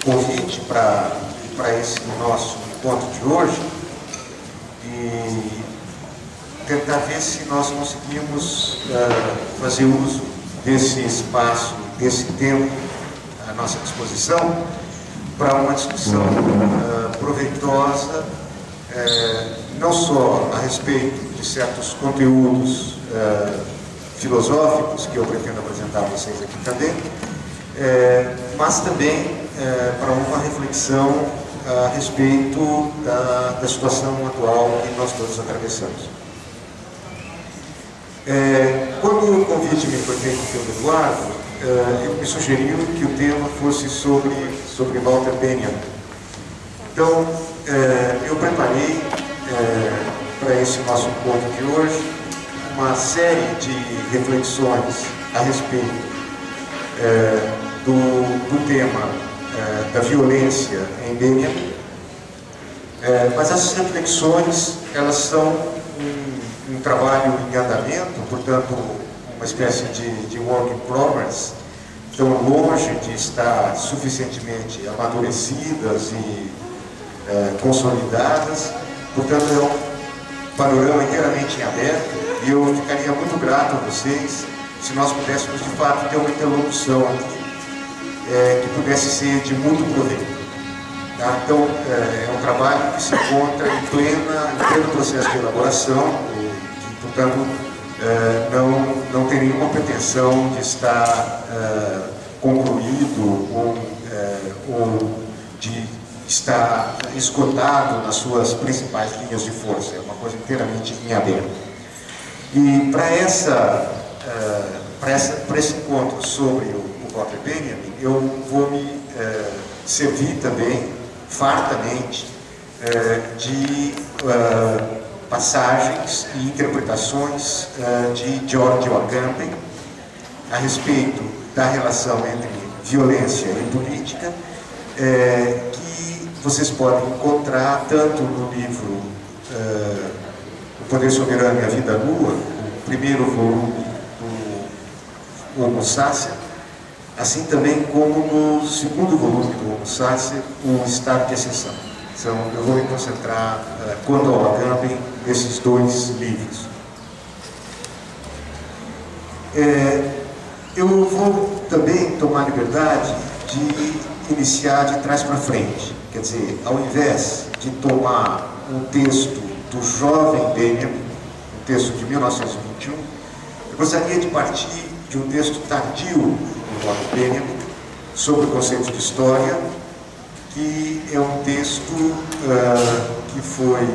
convite para esse nosso encontro de hoje e tentar ver se nós conseguimos fazer uso desse espaço, desse tempo à nossa disposição para uma discussão proveitosa, não só a respeito de certos conteúdos filosóficos que eu pretendo apresentar a vocês aqui também, mas também para uma reflexão a respeito da situação atual que nós todos atravessamos. Quando o convite me foi feito pelo Eduardo, ele me sugeriu que o tema fosse sobre Walter Benjamin. Então, eu preparei para esse nosso encontro de hoje uma série de reflexões a respeito do tema da violência em Benjamin, mas essas reflexões, elas são um trabalho em andamento, portanto, uma espécie de work in progress, tão longe de estar suficientemente amadurecidas e consolidadas, portanto, é um panorama inteiramente em aberto, e eu ficaria muito grato a vocês se nós pudéssemos, de fato, ter uma interlocução aqui que pudesse ser de mútuo proveito. Tá? Então, é um trabalho que se encontra em pleno processo de elaboração, e, portanto, não tem nenhuma pretensão de estar concluído ou de estar esgotado nas suas principais linhas de força. É uma coisa inteiramente em aberto. E para esse encontro sobre o Walter Benjamin, eu vou me servir também fartamente de passagens e interpretações de George Agamben a respeito da relação entre violência e política, que vocês podem encontrar tanto no livro O Poder Soberano e a Vida Nua, o primeiro volume do Homo Sacer, assim também como no segundo volume do Homo Sacer, O Estado de Exceção. Então, eu vou me concentrar, quanto ao Agamben, nesses dois livros. Eu vou também tomar liberdade de iniciar de trás para frente. Quer dizer, ao invés de tomar um texto do jovem Benjamin, um texto de 1921, eu gostaria de partir de um texto tardio do Walter Benjamin sobre o conceito de história, que é um texto que foi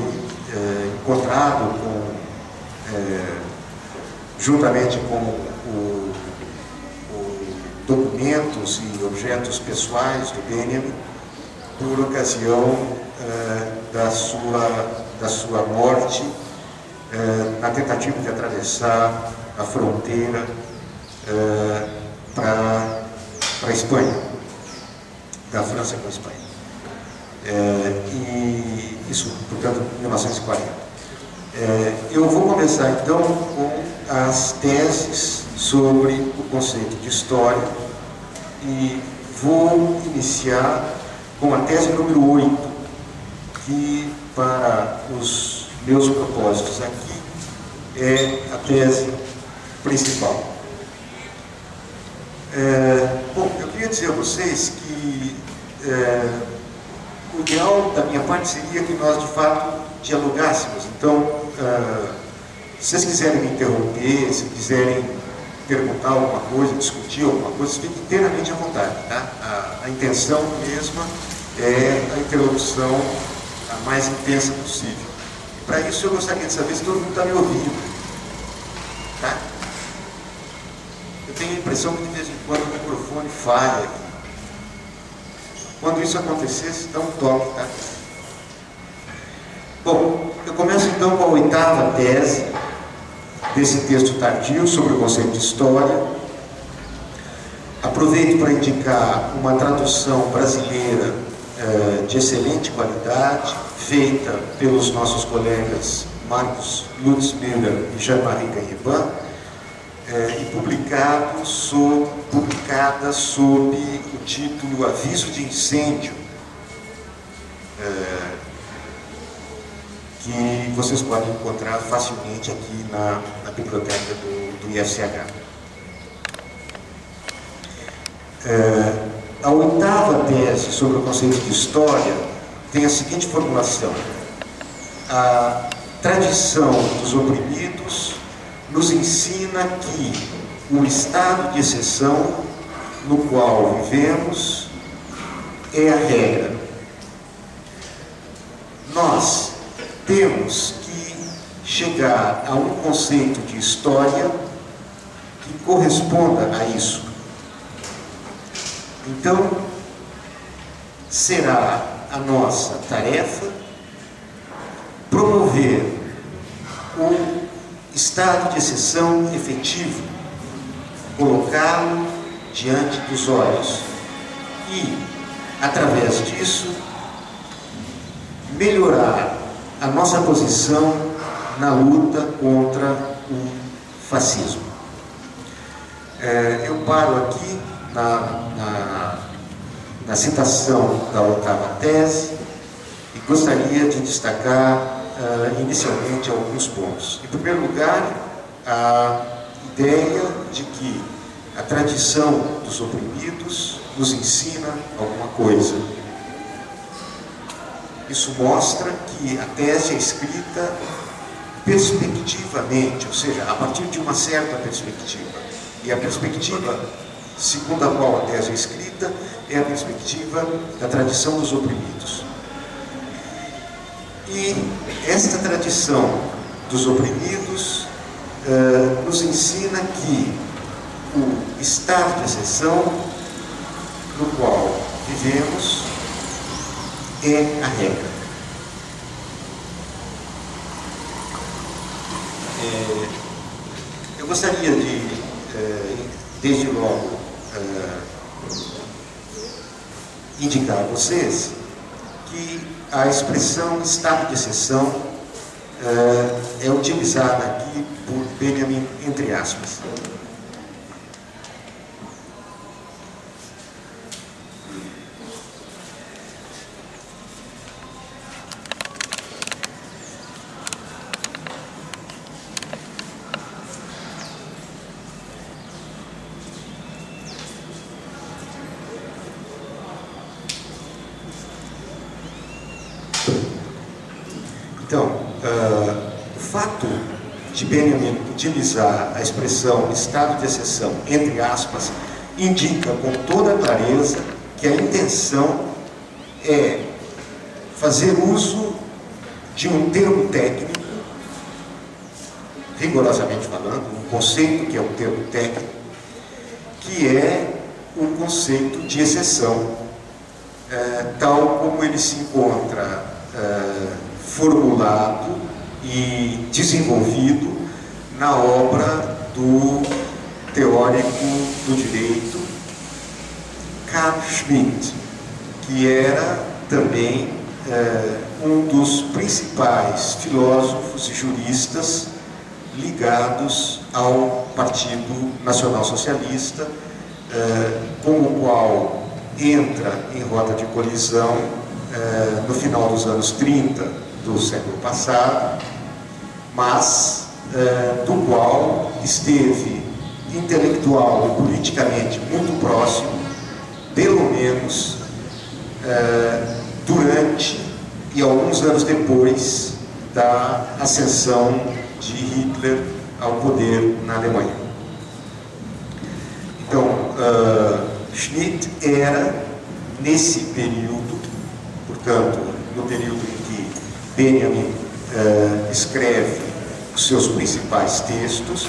encontrado juntamente com documentos e objetos pessoais do Benjamin por ocasião da sua morte na tentativa de atravessar a fronteira para a Espanha, da França com a Espanha. E isso, portanto, em 1940. Eu vou começar então com as teses sobre o conceito de história e vou iniciar com a tese número 8, que para os meus propósitos aqui é a tese principal. Bom, eu queria dizer a vocês que o ideal da minha parte seria que nós, de fato, dialogássemos. Então, se vocês quiserem me interromper, se quiserem perguntar alguma coisa, discutir alguma coisa, fiquem inteiramente à vontade. Tá? A intenção mesma é a interlocução a mais intensa possível. E para isso eu gostaria de saber se todo mundo está me ouvindo. Tá? Eu tenho a impressão que de vez em quando o microfone falha aqui. Quando isso acontecer, dá um toque, tá? Bom, eu começo então com a 8ª tese desse texto tardio sobre o conceito de história. Aproveito para indicar uma tradução brasileira de excelente qualidade, feita pelos nossos colegas Marcos Lutzmiller e Jean-Marie Gagneban, e publicada publicada sob o título Aviso de Incêndio, que vocês podem encontrar facilmente aqui na biblioteca do IFCH. A oitava tese sobre o conceito de história tem a seguinte formulação: a tradição dos oprimidos nos ensina que o estado de exceção no qual vivemos é a regra. Nós temos que chegar a um conceito de história que corresponda a isso. Então, será a nossa tarefa promover um estado de exceção efetivo, colocá-lo diante dos olhos e, através disso, melhorar a nossa posição na luta contra o fascismo. Eu paro aqui na citação da oitava tese e gostaria de destacar inicialmente alguns pontos. Em primeiro lugar, a ideia de que a tradição dos oprimidos nos ensina alguma coisa. Isso mostra que a tese é escrita perspectivamente, ou seja, a partir de uma certa perspectiva. E a perspectiva segundo a qual a tese é escrita é a perspectiva da tradição dos oprimidos. E esta tradição dos oprimidos nos ensina que o estado de exceção no qual vivemos é a regra. Eu gostaria de, desde logo, indicar a vocês que a expressão estado de exceção é utilizada aqui por Benjamin entre aspas. Então, o fato de Benjamin utilizar a expressão estado de exceção, entre aspas, indica com toda clareza que a intenção é fazer uso de um termo técnico, rigorosamente falando, um conceito que é um termo técnico, que é o conceito de exceção, tal como ele se encontra formulado e desenvolvido na obra do teórico do direito Carl Schmitt, que era também um dos principais filósofos e juristas ligados ao Partido Nacional Socialista, com o qual entra em rota de colisão no final dos anos 30 do século passado, mas do qual esteve intelectual e politicamente muito próximo, pelo menos durante e alguns anos depois da ascensão de Hitler ao poder na Alemanha. Então, Schmitt era, nesse período, portanto, no período em que Benjamin escreve os seus principais textos,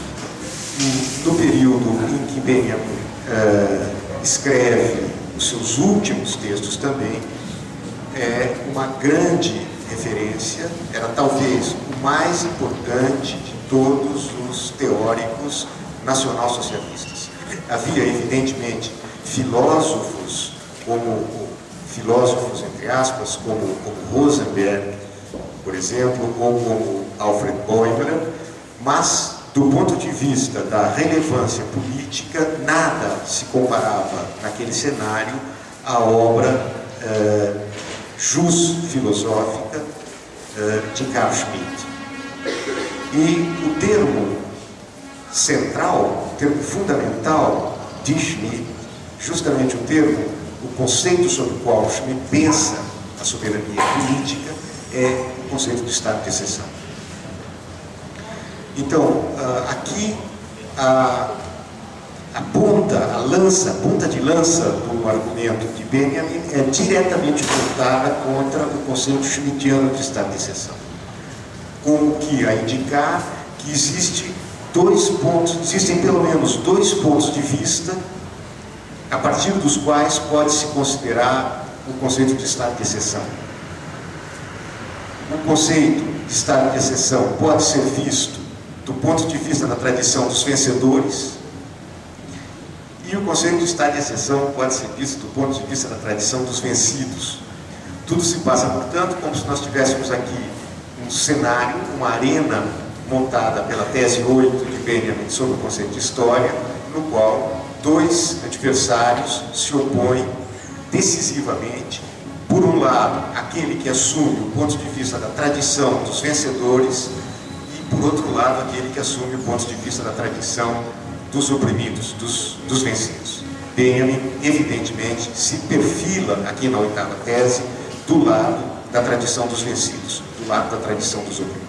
e no período em que Benjamin escreve os seus últimos textos também, é uma grande referência, era talvez o mais importante de todos os teóricos nacionalsocialistas. Havia, evidentemente, filósofos, entre aspas, como Rosenberg, por exemplo, ou como Alfred Bäumler, mas do ponto de vista da relevância política, nada se comparava naquele cenário à obra jus filosófica de Carl Schmitt. E o termo central, o termo fundamental de Schmitt, justamente o conceito sobre o qual Schmitt pensa a soberania política, é o conceito de estado de exceção. Então, aqui a ponta de lança do argumento de Benjamin é diretamente voltada contra o conceito schmittiano de estado de exceção, como que a indicar que existem pelo menos dois pontos de vista a partir dos quais pode-se considerar o conceito de estado de exceção. O conceito de estado de exceção pode ser visto do ponto de vista da tradição dos vencedores, e o conceito de estado de exceção pode ser visto do ponto de vista da tradição dos vencidos. Tudo se passa, portanto, como se nós tivéssemos aqui um cenário, uma arena montada pela tese 8 de Benjamin sobre o conceito de história, no qual dois adversários se opõem decisivamente. Por um lado, aquele que assume o ponto de vista da tradição dos vencedores, e por outro lado, aquele que assume o ponto de vista da tradição dos oprimidos, dos vencidos. Benjamin, evidentemente, se perfila aqui na oitava tese do lado da tradição dos vencidos, do lado da tradição dos oprimidos.